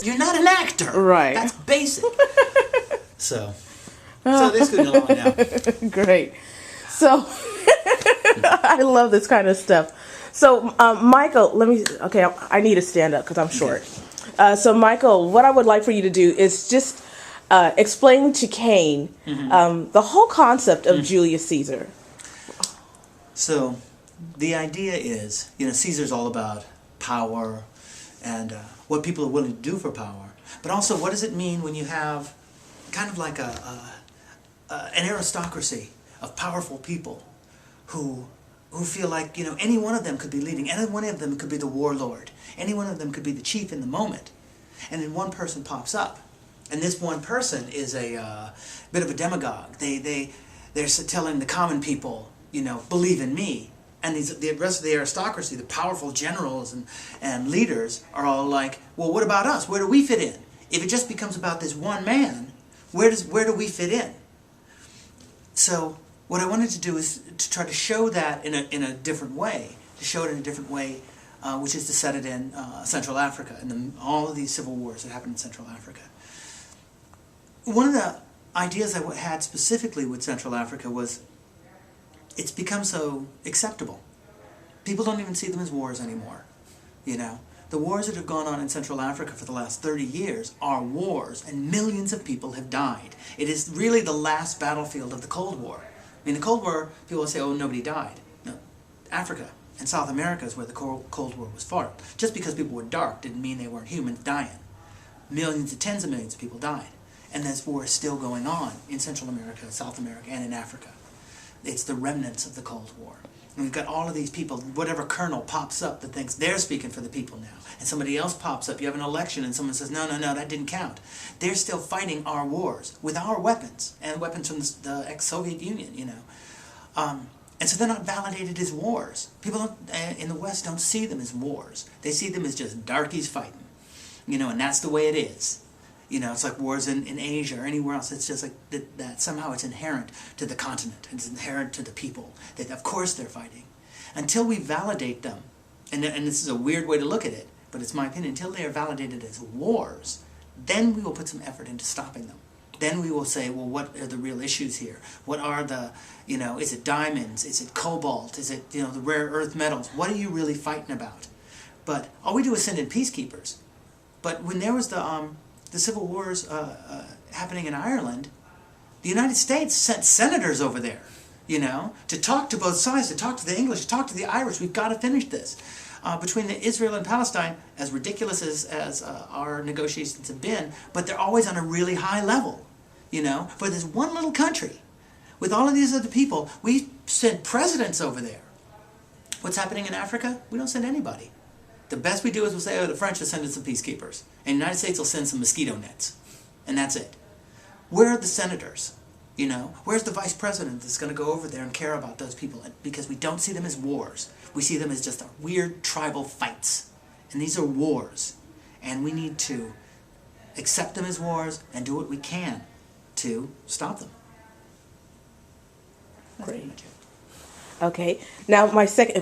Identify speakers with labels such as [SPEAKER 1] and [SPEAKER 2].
[SPEAKER 1] You're not an actor.
[SPEAKER 2] Right.
[SPEAKER 1] That's basic. So this could go on now.
[SPEAKER 2] Great. So, I love this kind of stuff. So, Michael, I need to stand up because I'm short. So, Michael, what I would like for you to do is just explain to Kane the whole concept of Julius Caesar.
[SPEAKER 1] So, the idea is, Caesar's all about power and what people are willing to do for power. But also, what does it mean when you have kind of like an aristocracy of powerful people who feel like, any one of them could be leading, any one of them could be the warlord, any one of them could be the chief in the moment. And then one person pops up. And this one person is a bit of a demagogue. They're telling the common people, believe in me. And the rest of the aristocracy, the powerful generals and leaders, are all like, well, what about us? Where do we fit in? If it just becomes about this one man, where do we fit in? So what I wanted to do is to try to show that in a different way, which is to set it in Central Africa and all of these civil wars that happened in Central Africa. One of the ideas I had specifically with Central Africa was it's become so acceptable. People don't even see them as wars anymore. The wars that have gone on in Central Africa for the last 30 years are wars, and millions of people have died. It is really the last battlefield of the Cold War. In the Cold War, people will say, oh, nobody died. No, Africa and South America is where the Cold War was fought. Just because people were dark didn't mean they weren't humans dying. Tens of millions of people died. And this war is still going on in Central America, South America, and in Africa. It's the remnants of the Cold War. And we've got all of these people, whatever colonel pops up that thinks they're speaking for the people now, and somebody else pops up, you have an election, and someone says, no, that didn't count. They're still fighting our wars with our weapons, and weapons from the ex-Soviet Union, And so they're not validated as wars. People in the West don't see them as wars. They see them as just darkies fighting, and that's the way it is. It's like wars in Asia or anywhere else. It's just like that somehow it's inherent to the continent. It's inherent to the people. That of course they're fighting. Until we validate them, and this is a weird way to look at it, but it's my opinion, until they are validated as wars, then we will put some effort into stopping them. Then we will say, well, what are the real issues here? What are the, is it diamonds? Is it cobalt? Is it, the rare earth metals? What are you really fighting about? But all we do is send in peacekeepers. But when there was the civil wars happening in Ireland, the United States sent senators over there, to talk to both sides, to talk to the English, to talk to the Irish. We've got to finish this. Between Israel and Palestine, as ridiculous as our negotiations have been, but they're always on a really high level, For this one little country, with all of these other people, we send presidents over there. What's happening in Africa? We don't send anybody. The best we do is we'll say, oh, the French will send in some peacekeepers. And the United States will send some mosquito nets. And that's it. Where are the senators? Where's the vice president that's going to go over there and care about those people? Because we don't see them as wars. We see them as just weird tribal fights. And these are wars. And we need to accept them as wars and do what we can to stop them.
[SPEAKER 2] Great. Okay. Now, my second